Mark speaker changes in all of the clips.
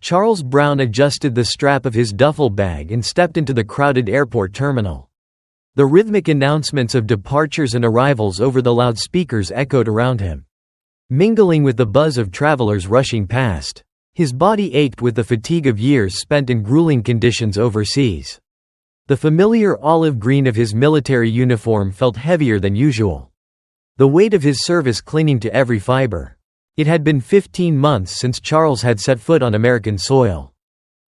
Speaker 1: Charles Brown adjusted the strap of his duffel bag and stepped into the crowded airport terminal. The rhythmic announcements of departures and arrivals over the loudspeakers echoed around him, mingling with the buzz of travelers rushing past. His body ached with the fatigue of years spent in grueling conditions overseas. The familiar olive green of his military uniform felt heavier than usual, the weight of his service clinging to every fiber. It had been 15 months since Charles had set foot on American soil.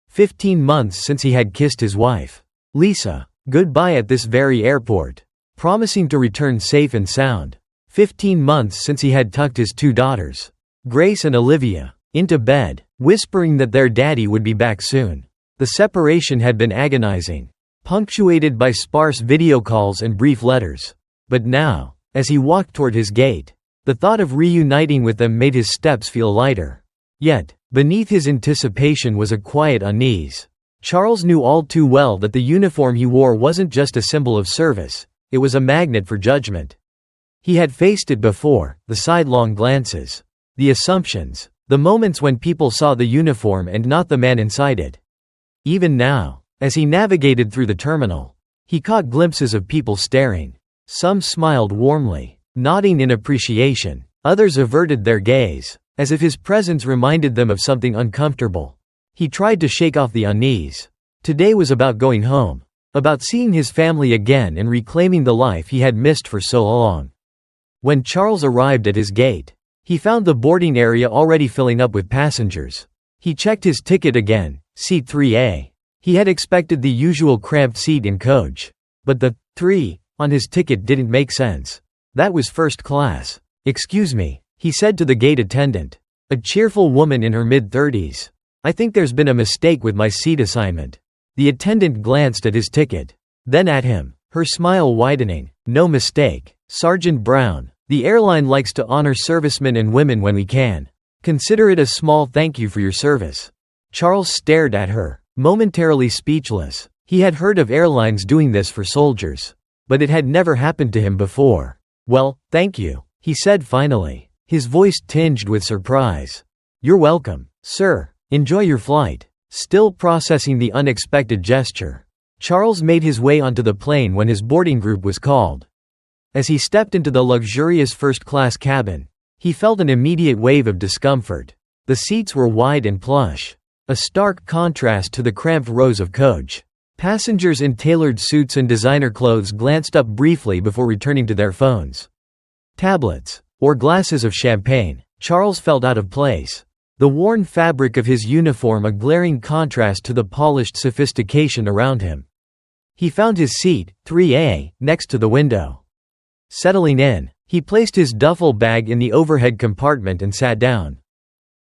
Speaker 1: 15 months since he had kissed his wife, Lisa, goodbye at this very airport, promising to return safe and sound. 15 months since he had tucked his 2 daughters, Grace and Olivia, into bed, whispering that their daddy would be back soon. The separation had been agonizing, punctuated by sparse video calls and brief letters. But now, as he walked toward his gate, the thought of reuniting with them made his steps feel lighter. Yet, beneath his anticipation was a quiet unease. Charles knew all too well that the uniform he wore wasn't just a symbol of service, it was a magnet for judgment. He had faced it before, the sidelong glances, the assumptions, the moments when people saw the uniform and not the man inside it. Even now, as he navigated through the terminal, he caught glimpses of people staring. Some smiled warmly, nodding in appreciation. Others averted their gaze, as if his presence reminded them of something uncomfortable. He tried to shake off the unease. Today was about going home, about seeing his family again and reclaiming the life he had missed for so long. When Charles arrived at his gate, he found the boarding area already filling up with passengers. He checked his ticket again, seat 3A. He had expected the usual cramped seat in coach, but the 3 on his ticket didn't make sense. That was first class. "Excuse me," he said to the gate attendant, a cheerful woman in her mid-30s. "I think there's been a mistake with my seat assignment." The attendant glanced at his ticket, then at him, her smile widening. "No mistake, Sergeant Brown. The airline likes to honor servicemen and women when we can. Consider it a small thank you for your service." Charles stared at her, momentarily speechless. He had heard of airlines doing this for soldiers, but it had never happened to him before. "Well, thank you," he said finally, his voice tinged with surprise. "You're welcome, sir. Enjoy your flight." Still processing the unexpected gesture, Charles made his way onto the plane when his boarding group was called. As he stepped into the luxurious first-class cabin, he felt an immediate wave of discomfort. The seats were wide and plush, a stark contrast to the cramped rows of coach. Passengers in tailored suits and designer clothes glanced up briefly before returning to their phones, tablets, or glasses of champagne. Charles felt out of place, the worn fabric of his uniform a glaring contrast to the polished sophistication around him. He found his seat, 3A, next to the window. Settling in, he placed his duffel bag in the overhead compartment and sat down,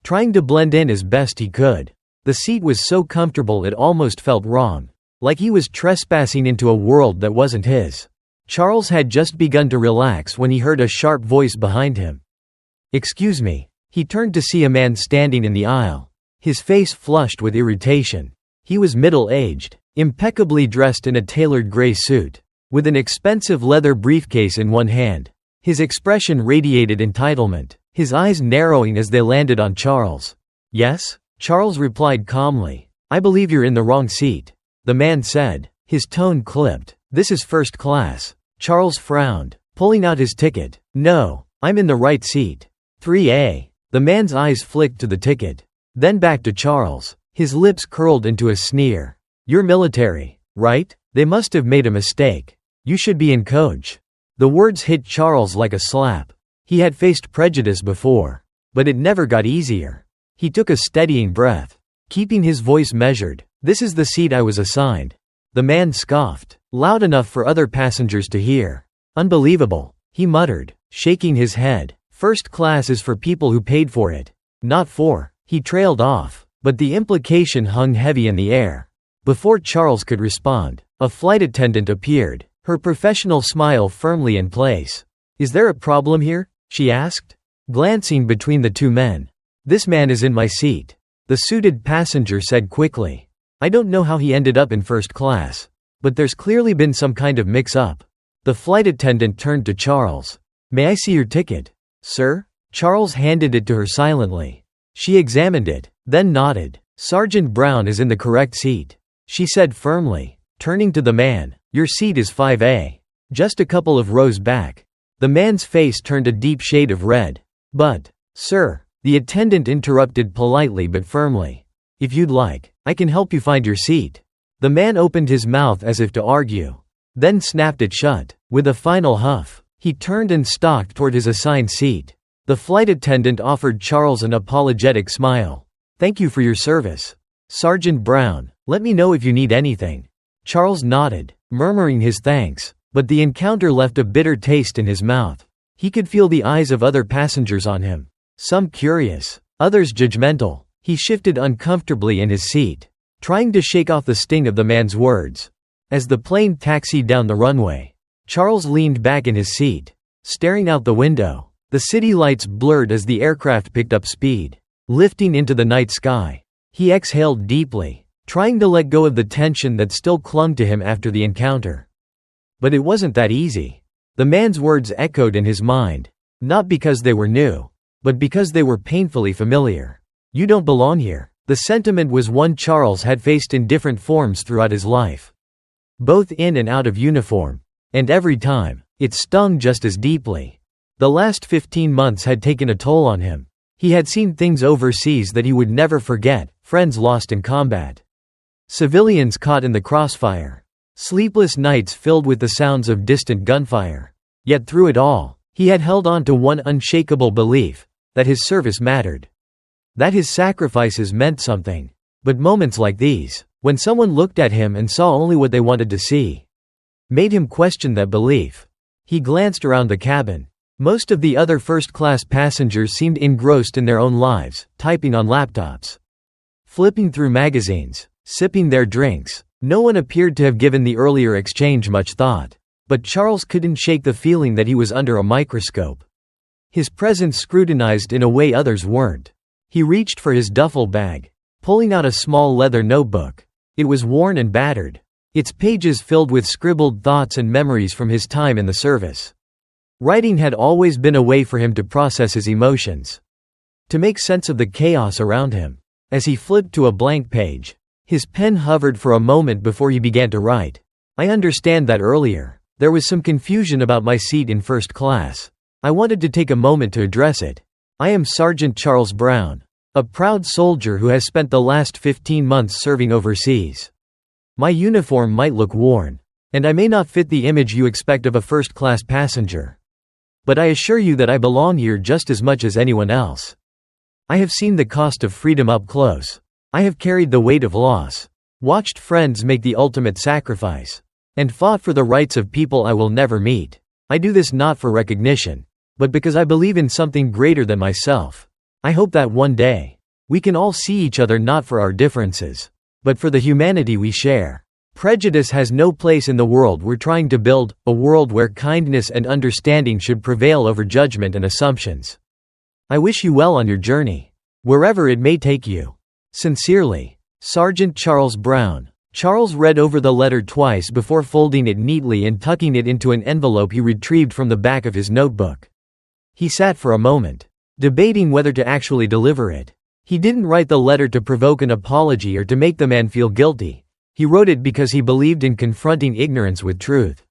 Speaker 1: trying to blend in as best he could. The seat was so comfortable it almost felt wrong, like he was trespassing into a world that wasn't his. Charles had just begun to relax when he heard a sharp voice behind him. "Excuse me." He turned to see a man standing in the aisle, his face flushed with irritation. He was middle-aged, impeccably dressed in a tailored gray suit, with an expensive leather briefcase in one hand. His expression radiated entitlement, his eyes narrowing as they landed on Charles. "Yes?" Charles replied calmly. "I believe you're in the wrong seat," the man said, his tone clipped. "This is first class." Charles frowned, pulling out his ticket. "No, I'm in the right seat. 3A. The man's eyes flicked to the ticket, then back to Charles, his lips curled into a sneer. "You're military, right? They must have made a mistake. You should be in coach." The words hit Charles like a slap. He had faced prejudice before, but it never got easier. He took a steadying breath, keeping his voice measured. "This is the seat I was assigned." The man scoffed, loud enough for other passengers to hear. "Unbelievable," he muttered, shaking his head. "First class is for people who paid for it, not for—" He trailed off, but the implication hung heavy in the air. Before Charles could respond, a flight attendant appeared, her professional smile firmly in place. "Is there a problem here?" she asked, glancing between the two men. "This man is in my seat," the suited passenger said quickly. "I don't know how he ended up in first class, but there's clearly been some kind of mix-up." The flight attendant turned to Charles. "May I see your ticket, sir?" Charles handed it to her silently. She examined it, then nodded. "Sergeant Brown is in the correct seat," she said firmly, turning to the man. "Your seat is 5A. Just a couple of rows back." The man's face turned a deep shade of red. "But, sir," the attendant interrupted politely but firmly. "If you'd like, I can help you find your seat." The man opened his mouth as if to argue, then snapped it shut. With a final huff, he turned and stalked toward his assigned seat. The flight attendant offered Charles an apologetic smile. "Thank you for your service, Sergeant Brown. Let me know if you need anything." Charles nodded, murmuring his thanks, but the encounter left a bitter taste in his mouth. He could feel the eyes of other passengers on him, some curious, others judgmental. He shifted uncomfortably in his seat, trying to shake off the sting of the man's words. As the plane taxied down the runway, Charles leaned back in his seat, staring out the window. The city lights blurred as the aircraft picked up speed, lifting into the night sky. He exhaled deeply, trying to let go of the tension that still clung to him after the encounter. But it wasn't that easy. The man's words echoed in his mind, not because they were new, but because they were painfully familiar. "You don't belong here." The sentiment was one Charles had faced in different forms throughout his life, both in and out of uniform, and every time, it stung just as deeply. The last 15 months had taken a toll on him. He had seen things overseas that he would never forget, friends lost in combat, civilians caught in the crossfire, sleepless nights filled with the sounds of distant gunfire. Yet through it all, he had held on to one unshakable belief, that his service mattered, that his sacrifices meant something. But moments like these, when someone looked at him and saw only what they wanted to see, made him question that belief. He glanced around the cabin. Most of the other first-class passengers seemed engrossed in their own lives, typing on laptops, flipping through magazines, sipping their drinks. No one appeared to have given the earlier exchange much thought. But Charles couldn't shake the feeling that he was under a microscope. His presence scrutinized in a way others weren't. He reached for his duffel bag, pulling out a small leather notebook. It was worn and battered, its pages filled with scribbled thoughts and memories from his time in the service. Writing had always been a way for him to process his emotions, to make sense of the chaos around him. As he flipped to a blank page, his pen hovered for a moment before he began to write. "I understand that earlier, there was some confusion about my seat in first class. I wanted to take a moment to address it. I am Sergeant Charles Brown, a proud soldier who has spent the last 15 months serving overseas. My uniform might look worn, and I may not fit the image you expect of a first-class passenger. But I assure you that I belong here just as much as anyone else. I have seen the cost of freedom up close. I have carried the weight of loss, watched friends make the ultimate sacrifice, and fought for the rights of people I will never meet. I do this not for recognition, but because I believe in something greater than myself. I hope that one day, we can all see each other not for our differences, but for the humanity we share. Prejudice has no place in the world we're trying to build, a world where kindness and understanding should prevail over judgment and assumptions. I wish you well on your journey, wherever it may take you. Sincerely, Sergeant Charles Brown." Charles read over the letter twice before folding it neatly and tucking it into an envelope he retrieved from the back of his notebook. He sat for a moment, debating whether to actually deliver it. He didn't write the letter to provoke an apology or to make the man feel guilty. He wrote it because he believed in confronting ignorance with truth,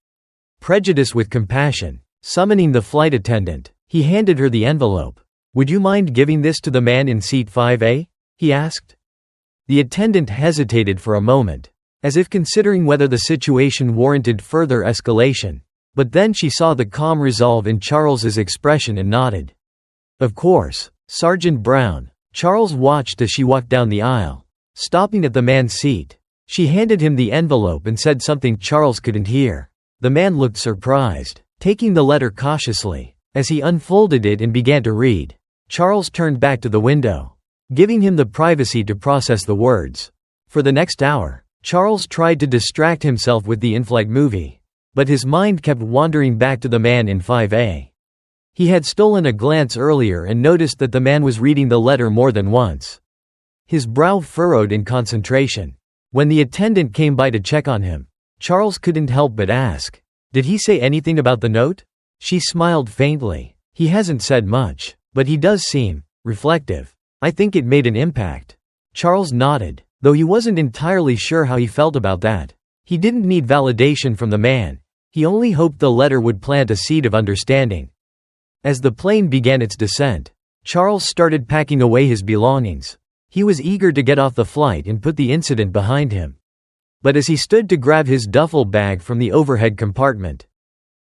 Speaker 1: prejudice with compassion. Summoning the flight attendant, he handed her the envelope. "Would you mind giving this to the man in seat 5A?" he asked. The attendant hesitated for a moment, as if considering whether the situation warranted further escalation. But then she saw the calm resolve in Charles's expression and nodded. "Of course, Sergeant Brown." Charles watched as she walked down the aisle, stopping at the man's seat. She handed him the envelope and said something Charles couldn't hear. The man looked surprised, taking the letter cautiously. As he unfolded it and began to read, Charles turned back to the window, giving him the privacy to process the words. For the next hour, Charles tried to distract himself with the in-flight movie, but his mind kept wandering back to the man in 5A. He had stolen a glance earlier and noticed that the man was reading the letter more than once. His brow furrowed in concentration. When the attendant came by to check on him, Charles couldn't help but ask, "Did he say anything about the note?" She smiled faintly. "He hasn't said much, but he does seem reflective. I think it made an impact." Charles nodded, though he wasn't entirely sure how he felt about that. He didn't need validation from the man. He only hoped the letter would plant a seed of understanding. As the plane began its descent, Charles started packing away his belongings. He was eager to get off the flight and put the incident behind him. But as he stood to grab his duffel bag from the overhead compartment,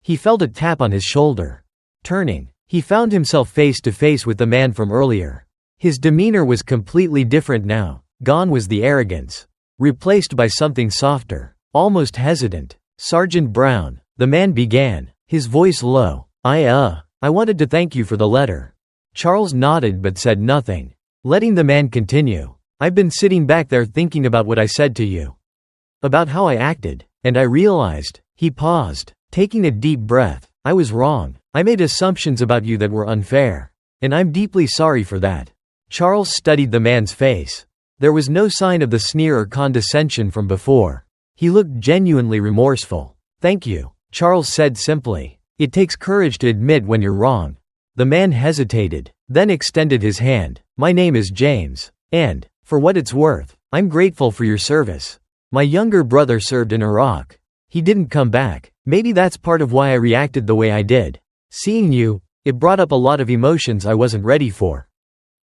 Speaker 1: he felt a tap on his shoulder. Turning, he found himself face to face with the man from earlier. His demeanor was completely different now. Gone was the arrogance, replaced by something softer, almost hesitant. "Sergeant Brown," the man began, his voice low. I wanted to thank you for the letter." Charles nodded but said nothing, letting the man continue. "I've been sitting back there thinking about what I said to you. About how I acted, and I realized," he paused, taking a deep breath, "I was wrong. I made assumptions about you that were unfair. And I'm deeply sorry for that." Charles studied the man's face. There was no sign of the sneer or condescension from before. He looked genuinely remorseful. "Thank you," Charles said simply. "It takes courage to admit when you're wrong." The man hesitated, then extended his hand. "My name is James, and, for what it's worth, I'm grateful for your service. My younger brother served in Iraq. He didn't come back. Maybe that's part of why I reacted the way I did. Seeing you, it brought up a lot of emotions I wasn't ready for."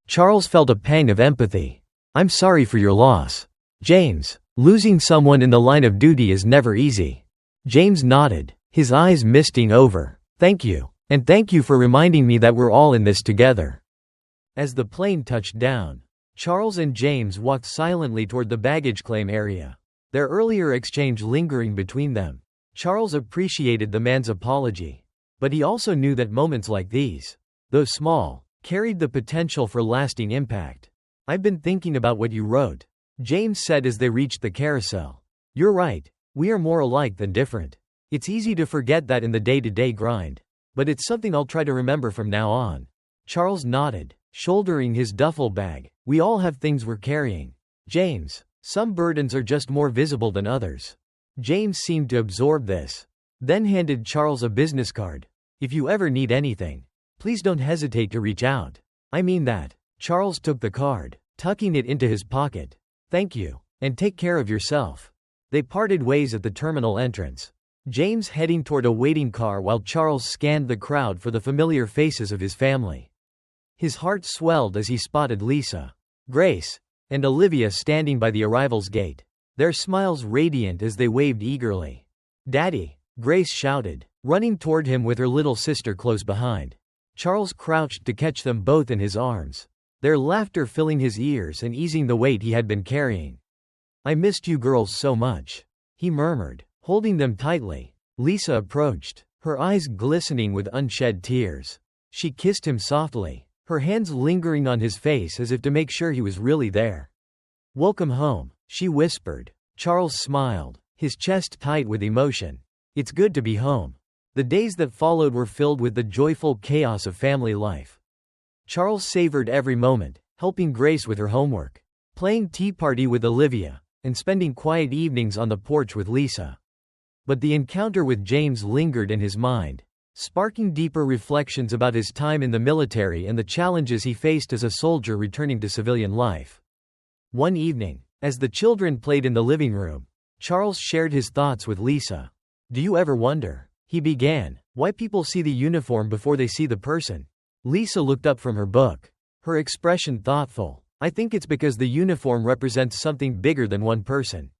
Speaker 1: Charles felt a pang of empathy. "I'm sorry for your loss, James. Losing someone in the line of duty is never easy." James nodded, his eyes misting over. "Thank you. And thank you for reminding me that we're all in this together." As the plane touched down, Charles and James walked silently toward the baggage claim area, their earlier exchange lingering between them. Charles appreciated the man's apology, but he also knew that moments like these, though small, carried the potential for lasting impact. "I've been thinking about what you wrote," James said as they reached the carousel. "You're right. We are more alike than different. It's easy to forget that in the day-to-day grind. But it's something I'll try to remember from now on." Charles nodded, shouldering his duffel bag. "We all have things we're carrying, James. Some burdens are just more visible than others." James seemed to absorb this, then handed Charles a business card. "If you ever need anything, please don't hesitate to reach out." "I mean that." Charles took the card, tucking it into his pocket. "Thank you, and take care of yourself." They parted ways at the terminal entrance, James heading toward a waiting car while Charles scanned the crowd for the familiar faces of his family. His heart swelled as he spotted Lisa, Grace, and Olivia standing by the arrivals gate, their smiles radiant as they waved eagerly. "Daddy!" Grace shouted, running toward him with her little sister close behind. Charles crouched to catch them both in his arms, their laughter filling his ears and easing the weight he had been carrying. "I missed you girls so much," he murmured, holding them tightly. Lisa approached, her eyes glistening with unshed tears. She kissed him softly, her hands lingering on his face as if to make sure he was really there. "Welcome home," she whispered. Charles smiled, his chest tight with emotion. "It's good to be home." The days that followed were filled with the joyful chaos of family life. Charles savored every moment, helping Grace with her homework, playing tea party with Olivia, and spending quiet evenings on the porch with Lisa. But the encounter with James lingered in his mind, sparking deeper reflections about his time in the military and the challenges he faced as a soldier returning to civilian life. One evening, as the children played in the living room, Charles shared his thoughts with Lisa. "Do you ever wonder," he began, "why people see the uniform before they see the person?" Lisa looked up from her book, her expression thoughtful. "I think it's because the uniform represents something bigger than one person.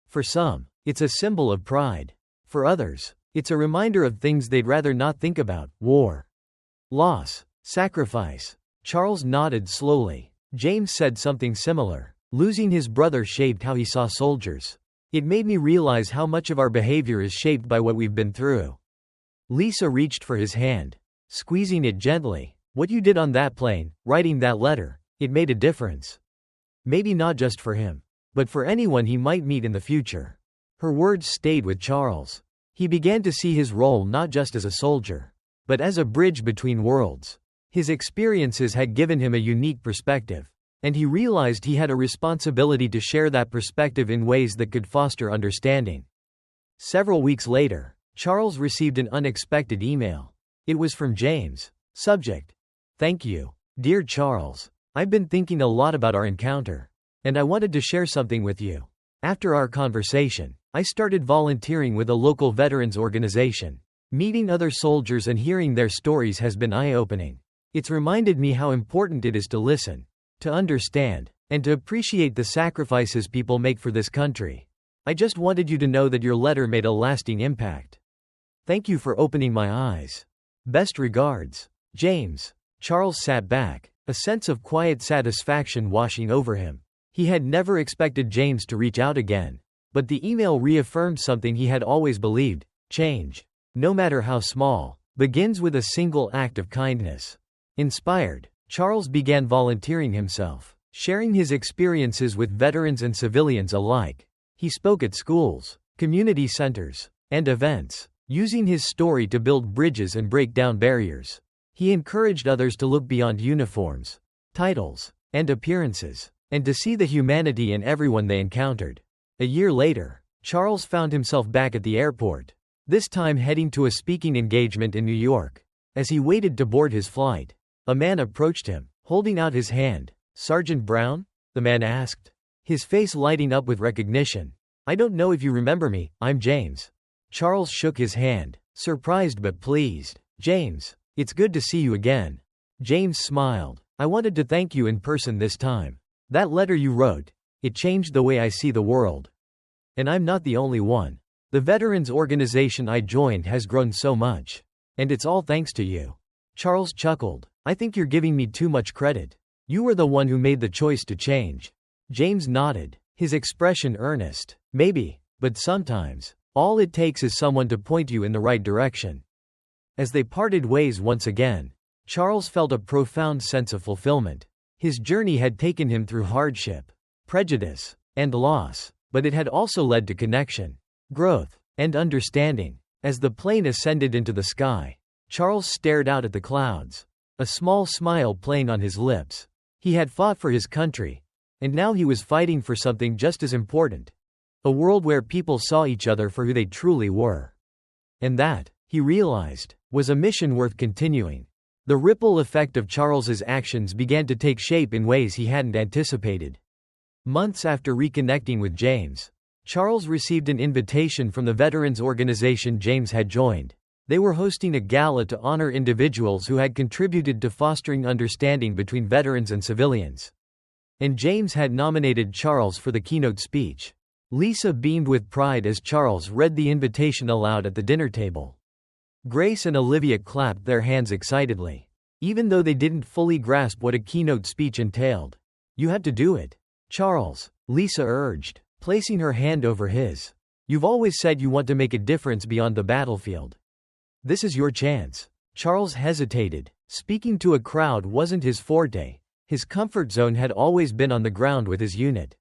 Speaker 1: For some, it's a symbol of pride. For others, it's a reminder of things they'd rather not think about: war, loss, sacrifice." Charles nodded slowly. James said something similar. Losing his brother shaped how he saw soldiers. "It made me realize how much of our behavior is shaped by what we've been through." Lisa reached for his hand, squeezing it gently. "What you did on that plane, writing that letter, it made a difference. Maybe not just for him, but for anyone he might meet in the future." Her words stayed with Charles. He began to see his role not just as a soldier, but as a bridge between worlds. His experiences had given him a unique perspective, and he realized he had a responsibility to share that perspective in ways that could foster understanding. Several weeks later, Charles received an unexpected email. It was from James. Subject: "Thank you, dear Charles. I've been thinking a lot about our encounter. and I wanted to share something with you. After our conversation, I started volunteering with a local veterans organization. Meeting other soldiers and hearing their stories has been eye-opening. It's reminded me how important it is to listen, to understand, and to appreciate the sacrifices people make for this country. I just wanted you to know that your letter made a lasting impact. Thank you for opening my eyes. Best regards, James. Charles sat back, a sense of quiet satisfaction washing over him. He had never expected James to reach out again, but the email reaffirmed something he had always believed: change, no matter how small, begins with a single act of kindness. Inspired, Charles began volunteering himself, sharing his experiences with veterans and civilians alike. He spoke at schools, community centers, and events, using his story to build bridges and break down barriers. He encouraged others to look beyond uniforms, titles, and appearances, and to see the humanity in everyone they encountered. A year later, Charles found himself back at the airport, this time heading to a speaking engagement in New York. As he waited to board his flight, a man approached him, holding out his hand. "Sergeant Brown?" the man asked, his face lighting up with recognition. "I don't know if you remember me, I'm James." Charles shook his hand, surprised but pleased. "James, it's good to see you again." James smiled. "I wanted to thank you in person this time. That letter you wrote, it changed the way I see the world. And I'm not the only one. The veterans organization I joined has grown so much. And it's all thanks to you." Charles chuckled. "I think you're giving me too much credit. You were the one who made the choice to change." James nodded, his expression earnest. "Maybe, but sometimes, all it takes is someone to point you in the right direction." As they parted ways once again, Charles felt a profound sense of fulfillment. His journey had taken him through hardship, prejudice, and loss, but it had also led to connection, growth, and understanding. As the plane ascended into the sky, Charles stared out at the clouds, a small smile playing on his lips. He had fought for his country, and now he was fighting for something just as important: a world where people saw each other for who they truly were. And that, he realized, was a mission worth continuing. The ripple effect of Charles's actions began to take shape in ways he hadn't anticipated. Months after reconnecting with James, Charles received an invitation from the veterans organization James had joined. They were hosting a gala to honor individuals who had contributed to fostering understanding between veterans and civilians. And James had nominated Charles for the keynote speech. Lisa beamed with pride as Charles read the invitation aloud at the dinner table. Grace and Olivia clapped their hands excitedly, even though they didn't fully grasp what a keynote speech entailed. "You have to do it, Charles," Lisa urged, placing her hand over his. "You've always said you want to make a difference beyond the battlefield. This is your chance." Charles hesitated. Speaking to a crowd wasn't his forte. His comfort zone had always been on the ground with his unit,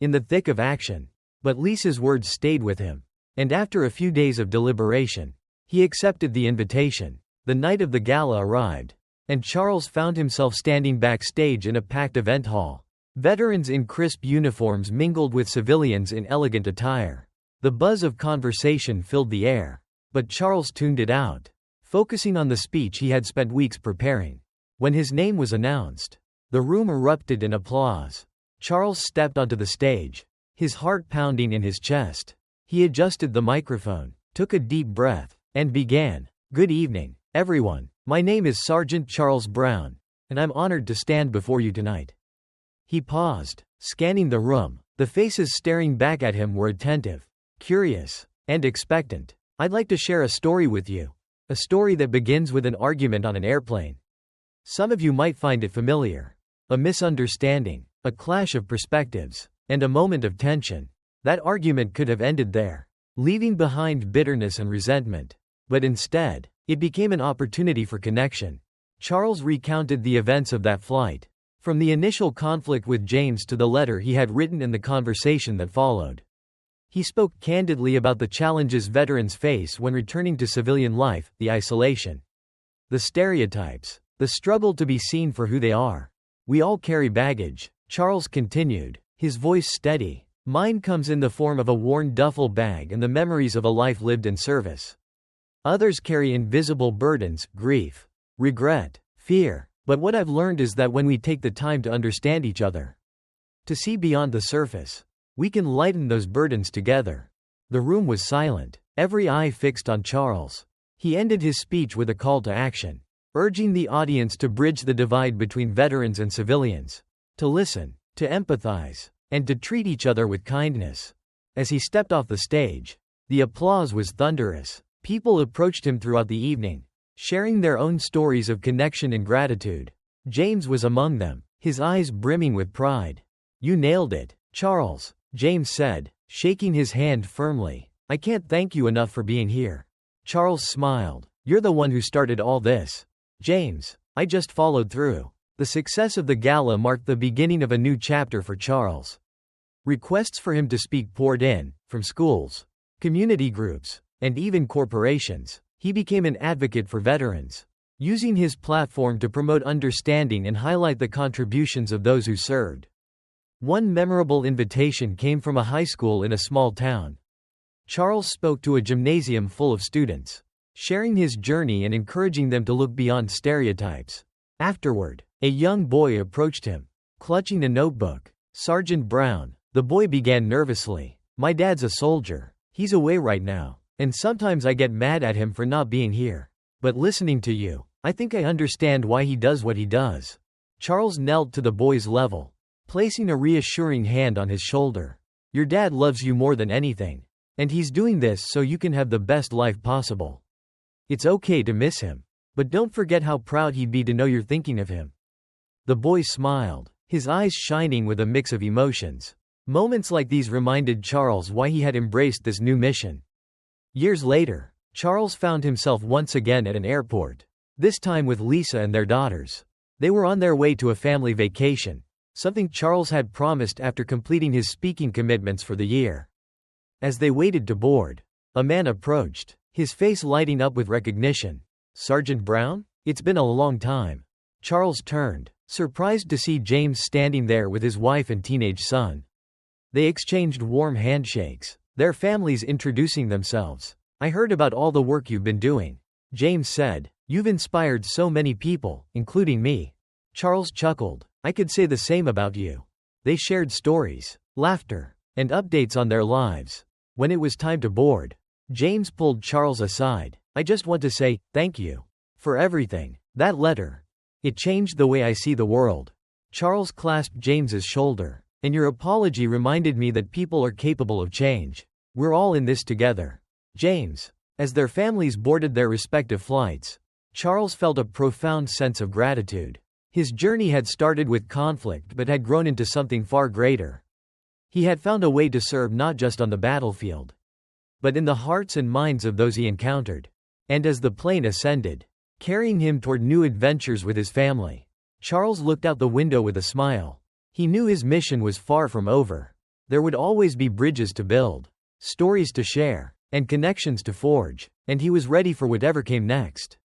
Speaker 1: in the thick of action. But Lisa's words stayed with him, and after a few days of deliberation, he accepted the invitation. The night of the gala arrived, and Charles found himself standing backstage in a packed event hall. Veterans in crisp uniforms mingled with civilians in elegant attire. The buzz of conversation filled the air, but Charles tuned it out, focusing on the speech he had spent weeks preparing. When his name was announced, the room erupted in applause. Charles stepped onto the stage, his heart pounding in his chest. He adjusted the microphone, took a deep breath, and began. "Good evening, everyone. My name is Sergeant Charles Brown, and I'm honored to stand before you tonight." He paused, scanning the room. The faces staring back at him were attentive, curious, and expectant. "I'd like to share a story with you. A story that begins with an argument on an airplane. Some of you might find it familiar. A misunderstanding, a clash of perspectives, and a moment of tension. That argument could have ended there, leaving behind bitterness and resentment. But instead, it became an opportunity for connection." Charles recounted the events of that flight, from the initial conflict with James to the letter he had written and the conversation that followed. He spoke candidly about the challenges veterans face when returning to civilian life: the isolation, the stereotypes, the struggle to be seen for who they are. "We all carry baggage," Charles continued, his voice steady. "Mine comes in the form of a worn duffel bag and the memories of a life lived in service. Others carry invisible burdens: grief, regret, fear. But what I've learned is that when we take the time to understand each other, To see beyond the surface. We can lighten those burdens together." The room was silent, every eye fixed on Charles. He ended his speech with a call to action, urging the audience to bridge the divide between veterans and civilians, to listen, to empathize, and to treat each other with kindness. As he stepped off the stage, the applause was thunderous. People approached him throughout the evening, sharing their own stories of connection and gratitude. James was among them, his eyes brimming with pride. "You nailed it, Charles," James said, shaking his hand firmly. "I can't thank you enough for being here." Charles smiled. "You're the one who started all this, James. I just followed through." The success of the gala marked the beginning of a new chapter for Charles. Requests for him to speak poured in, from schools, community groups, and even corporations. He became an advocate for veterans, using his platform to promote understanding and highlight the contributions of those who served. One memorable invitation came from a high school in a small town. Charles spoke to a gymnasium full of students, sharing his journey and encouraging them to look beyond stereotypes. Afterward, a young boy approached him, clutching a notebook. "Sergeant Brown," the boy began nervously, "my dad's a soldier. He's away right now, and sometimes I get mad at him for not being here. But listening to you, I think I understand why he does what he does." Charles knelt to the boy's level, placing a reassuring hand on his shoulder. "Your dad loves you more than anything, and he's doing this so you can have the best life possible. It's okay to miss him, but don't forget how proud he'd be to know you're thinking of him." The boy smiled, his eyes shining with a mix of emotions. Moments like these reminded Charles why he had embraced this new mission. Years later, Charles found himself once again at an airport, this time with Lisa and their daughters. They were on their way to a family vacation, something Charles had promised after completing his speaking commitments for the year. As they waited to board, a man approached, his face lighting up with recognition. "Sergeant Brown? It's been a long time." Charles turned, surprised to see James standing there with his wife and teenage son. They exchanged warm handshakes, their families introducing themselves. "I heard about all the work you've been doing," James said. "You've inspired so many people, including me." Charles chuckled. "I could say the same about you." They shared stories, laughter, and updates on their lives. When it was time to board, James pulled Charles aside. "I just want to say, thank you for everything. That letter. It changed the way I see the world." Charles clasped James's shoulder. "And your apology reminded me that people are capable of change. We're all in this together, James." As their families boarded their respective flights, Charles felt a profound sense of gratitude. His journey had started with conflict but had grown into something far greater. He had found a way to serve not just on the battlefield, but in the hearts and minds of those he encountered. And as the plane ascended, carrying him toward new adventures with his family, Charles looked out the window with a smile. He knew his mission was far from over. There would always be bridges to build, stories to share, and connections to forge, and he was ready for whatever came next.